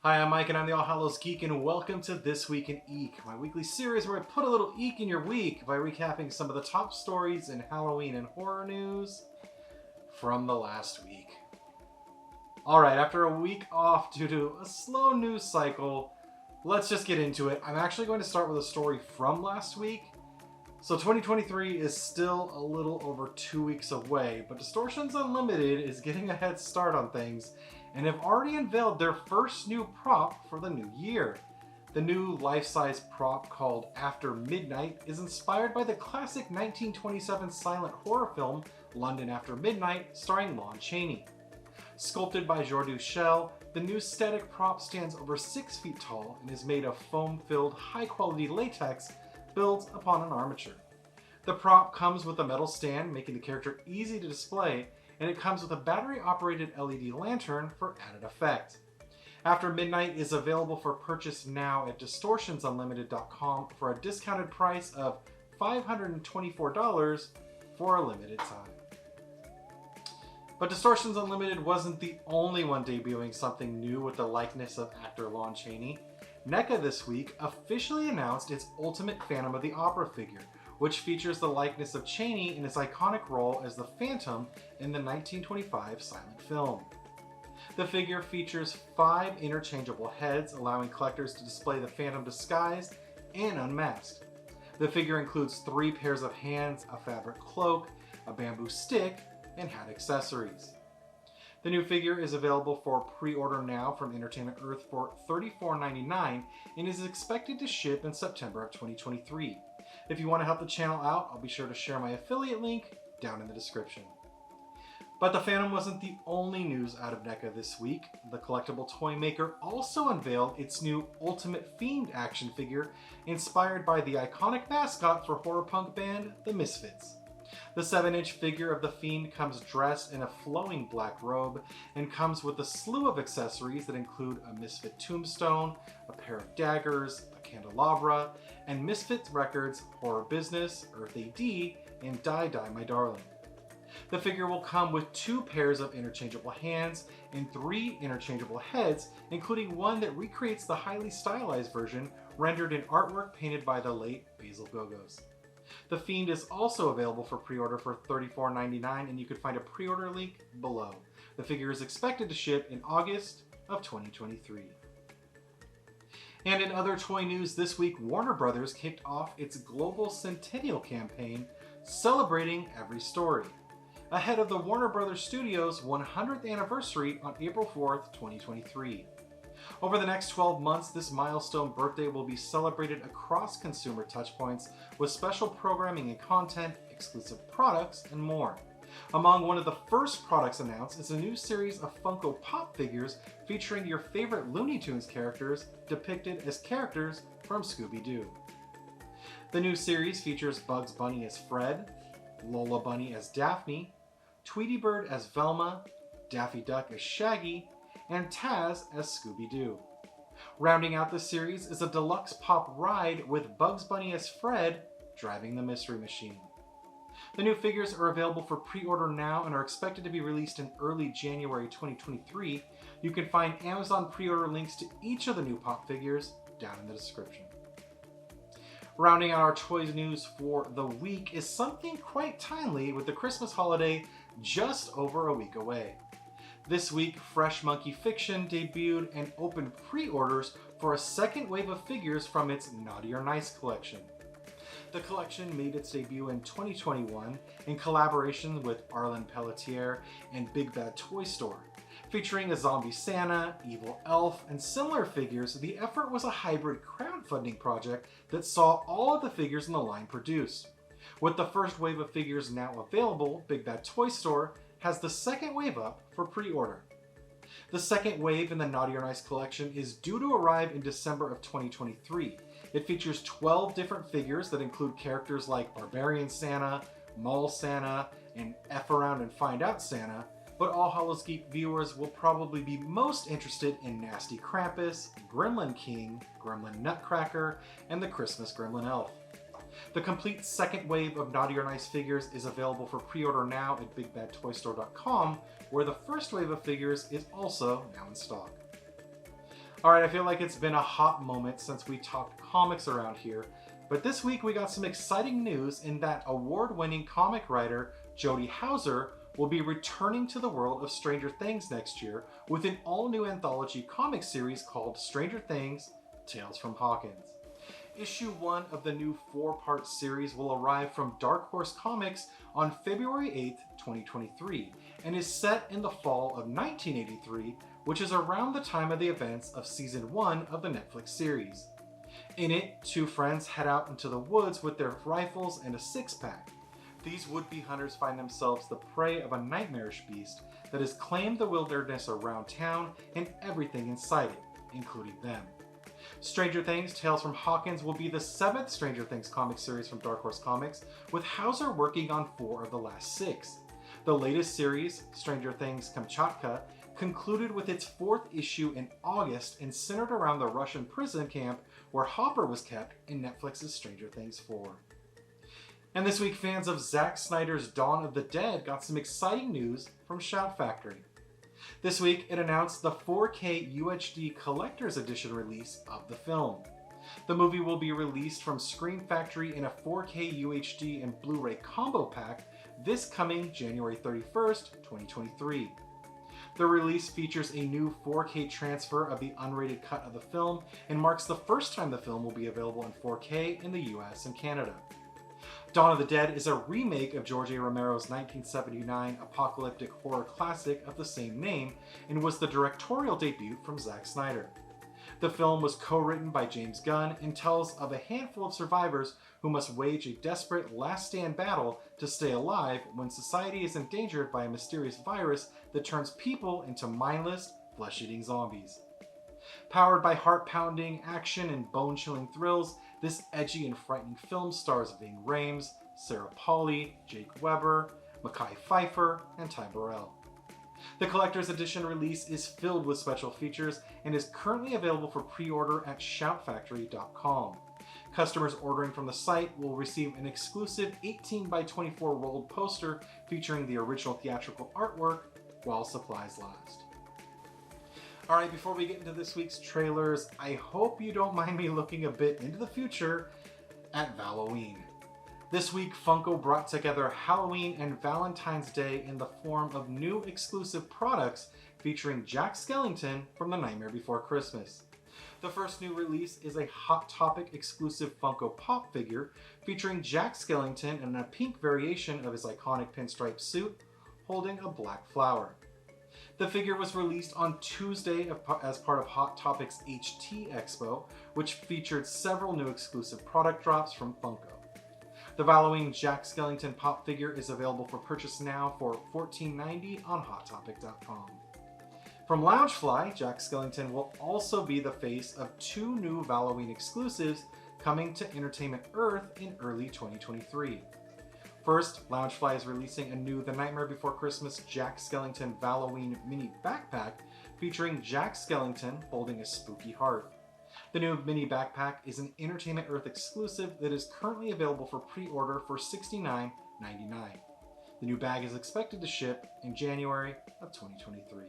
Hi, I'm Mike and I'm the All Hallows Geek, and welcome to This Week in Eek, my weekly series where I put a little eek in your week by recapping some of the top stories in Halloween and horror news from the last week. Alright, after a week off due to a slow news cycle, let's just get into it. I'm actually going to start with a story from last week. So 2023 is still a little over 2 weeks away, but Distortions Unlimited is getting a head start on things and have already unveiled their first new prop for the new year. The new life-size prop called After Midnight is inspired by the classic 1927 silent horror film London After Midnight, starring Lon Chaney. Sculpted by Jordu Shell, the new static prop stands over 6 feet tall and is made of foam-filled, high-quality latex built upon an armature. The prop comes with a metal stand, making the character easy to display, and it comes with a battery-operated LED lantern for added effect. After Midnight is available for purchase now at DistortionsUnlimited.com for a discounted price of $524 for a limited time. But Distortions Unlimited wasn't the only one debuting something new with the likeness of actor Lon Chaney. NECA this week officially announced its Ultimate Phantom of the Opera figure, which features the likeness of Chaney in his iconic role as the Phantom in the 1925 silent film. The figure features 5 interchangeable heads, allowing collectors to display the Phantom disguised and unmasked. The figure includes 3 pairs of hands, a fabric cloak, a bamboo stick, and hat accessories. The new figure is available for pre-order now from Entertainment Earth for $34.99 and is expected to ship in September of 2023. If you want to help the channel out, I'll be sure to share my affiliate link down in the description. But the Phantom wasn't the only news out of NECA this week. The collectible toy maker also unveiled its new Ultimate Fiend action figure inspired by the iconic mascot for horror punk band, The Misfits. The 7-inch figure of the Fiend comes dressed in a flowing black robe and comes with a slew of accessories that include a Misfit tombstone, a pair of daggers, a candelabra, and Misfit records Horror Business, Earth AD, and Die Die My Darling. The figure will come with 2 pairs of interchangeable hands and 3 interchangeable heads, including one that recreates the highly stylized version rendered in artwork painted by the late Basil Gogos. The Fiend is also available for pre-order for $34.99, and you can find a pre-order link below. The figure is expected to ship in August of 2023. And in other toy news this week, Warner Brothers kicked off its global centennial campaign celebrating every story, ahead of the Warner Brothers Studios' 100th anniversary on April 4th, 2023. Over the next 12 months, this milestone birthday will be celebrated across consumer touchpoints with special programming and content, exclusive products, and more. Among one of the first products announced is a new series of Funko Pop figures featuring your favorite Looney Tunes characters depicted as characters from Scooby-Doo. The new series features Bugs Bunny as Fred, Lola Bunny as Daphne, Tweety Bird as Velma, Daffy Duck as Shaggy, and Taz as Scooby-Doo. Rounding out the series is a deluxe pop ride with Bugs Bunny as Fred driving the Mystery Machine. The new figures are available for pre-order now and are expected to be released in early January 2023. You can find Amazon pre-order links to each of the new pop figures down in the description. Rounding out our toys news for the week is something quite timely with the Christmas holiday just over a week away. This week, Fresh Monkey Fiction debuted and opened pre-orders for a second wave of figures from its Naughty or Nice collection. The collection made its debut in 2021 in collaboration with Arlen Pelletier and Big Bad Toy Store. Featuring a zombie Santa, evil elf, and similar figures, the effort was a hybrid crowdfunding project that saw all of the figures in the line produced. With the first wave of figures now available, Big Bad Toy Store has the second wave up for pre-order. The second wave in the Naughty or Nice collection is due to arrive in December of 2023. It features 12 different figures that include characters like Barbarian Santa, Mall Santa, and F Around and Find Out Santa, but All Hallows Geek viewers will probably be most interested in Nasty Krampus, Gremlin King, Gremlin Nutcracker, and the Christmas Gremlin Elf. The complete second wave of Naughty or Nice figures is available for pre-order now at BigBadToyStore.com, where the first wave of figures is also now in stock. Alright, I feel like it's been a hot moment since we talked comics around here, but this week we got some exciting news in that award-winning comic writer Jody Houser will be returning to the world of Stranger Things next year with an all-new anthology comic series called Stranger Things: Tales from Hawkins. Issue 1 of the new 4-part series will arrive from Dark Horse Comics on February 8th, 2023, and is set in the fall of 1983, which is around the time of the events of Season 1 of the Netflix series. In it, two friends head out into the woods with their rifles and a six-pack. These would-be hunters find themselves the prey of a nightmarish beast that has claimed the wilderness around town and everything inside it, including them. Stranger Things: Tales from Hawkins will be the 7th Stranger Things comic series from Dark Horse Comics, with Houser working on 4 of the last 6. The latest series, Stranger Things Kamchatka, concluded with its 4th issue in August and centered around the Russian prison camp where Hopper was kept in Netflix's Stranger Things 4. And this week, fans of Zak Snyder's Dawn of the Dead got some exciting news from Shout Factory. This week, it announced the 4K UHD Collector's Edition release of the film. The movie will be released from Scream Factory in a 4K UHD and Blu-ray combo pack this coming January 31st, 2023. The release features a new 4K transfer of the unrated cut of the film and marks the first time the film will be available in 4K in the US and Canada. Dawn of the Dead is a remake of George A. Romero's 1979 apocalyptic horror classic of the same name and was the directorial debut from Zak Snyder. The film was co-written by James Gunn and tells of a handful of survivors who must wage a desperate last-stand battle to stay alive when society is endangered by a mysterious virus that turns people into mindless, flesh-eating zombies. Powered by heart-pounding action and bone-chilling thrills, this edgy and frightening film stars Ving Rhames, Sarah Polley, Jake Weber, Mekhi Phifer, and Ty Burrell. The collector's edition release is filled with special features and is currently available for pre-order at shoutfactory.com. Customers ordering from the site will receive an exclusive 18x24 rolled poster featuring the original theatrical artwork while supplies last. Alright, before we get into this week's trailers, I hope you don't mind me looking a bit into the future at Halloween. This week, Funko brought together Halloween and Valentine's Day in the form of new exclusive products featuring Jack Skellington from The Nightmare Before Christmas. The first new release is a Hot Topic exclusive Funko Pop figure featuring Jack Skellington in a pink variation of his iconic pinstripe suit, holding a black flower. The figure was released on Tuesday as part of Hot Topic's HT Expo, which featured several new exclusive product drops from Funko. The Halloween Jack Skellington pop figure is available for purchase now for $14.90 on HotTopic.com. From Loungefly, Jack Skellington will also be the face of 2 new Halloween exclusives coming to Entertainment Earth in early 2023. First, Loungefly is releasing a new The Nightmare Before Christmas Jack Skellington Halloween mini backpack featuring Jack Skellington holding a spooky heart. The new mini backpack is an Entertainment Earth exclusive that is currently available for pre-order for $69.99. The new bag is expected to ship in January of 2023.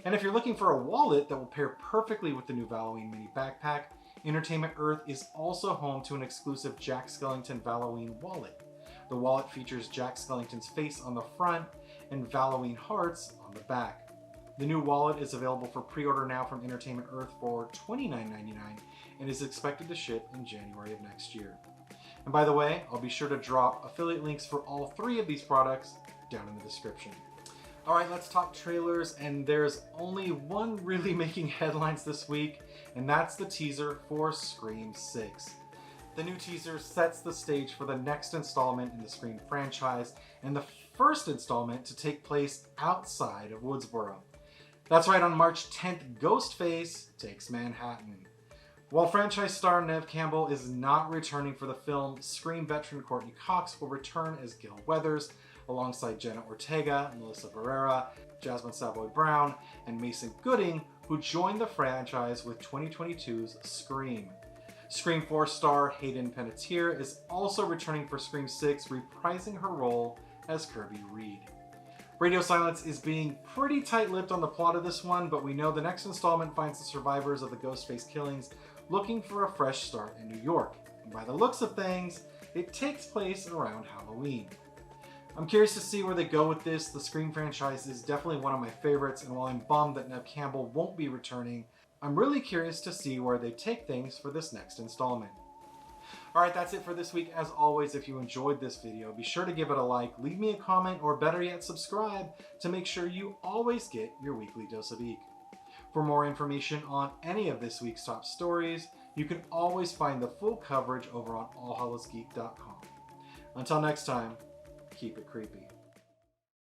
And if you're looking for a wallet that will pair perfectly with the new Halloween mini backpack, Entertainment Earth is also home to an exclusive Jack Skellington Halloween wallet. The wallet features Jack Skellington's face on the front and Halloween hearts on the back. The new wallet is available for pre-order now from Entertainment Earth for $29.99 and is expected to ship in January of next year. And by the way, I'll be sure to drop affiliate links for all 3 of these products down in the description. Alright, let's talk trailers, and there's only one really making headlines this week, and that's the teaser for Scream 6. The new teaser sets the stage for the next installment in the Scream franchise, and the first installment to take place outside of Woodsboro. That's right, on March 10th, Ghostface takes Manhattan. While franchise star Neve Campbell is not returning for the film, Scream veteran Courtney Cox will return as Gil Weathers, alongside Jenna Ortega, Melissa Barrera, Jasmine Savoy Brown, and Mason Gooding, who joined the franchise with 2022's Scream. Scream 4 star Hayden Panettiere is also returning for Scream 6, reprising her role as Kirby Reed. Radio Silence is being pretty tight-lipped on the plot of this one, but we know the next installment finds the survivors of the Ghostface killings looking for a fresh start in New York. And by the looks of things, it takes place around Halloween. I'm curious to see where they go with this. The Scream franchise is definitely one of my favorites, and while I'm bummed that Neve Campbell won't be returning, I'm really curious to see where they take things for this next installment. Alright, that's it for this week. As always, if you enjoyed this video, be sure to give it a like, leave me a comment, or better yet, subscribe to make sure you always get your weekly dose of Geek. For more information on any of this week's top stories, you can always find the full coverage over on allhallowsgeek.com. Until next time, keep it creepy.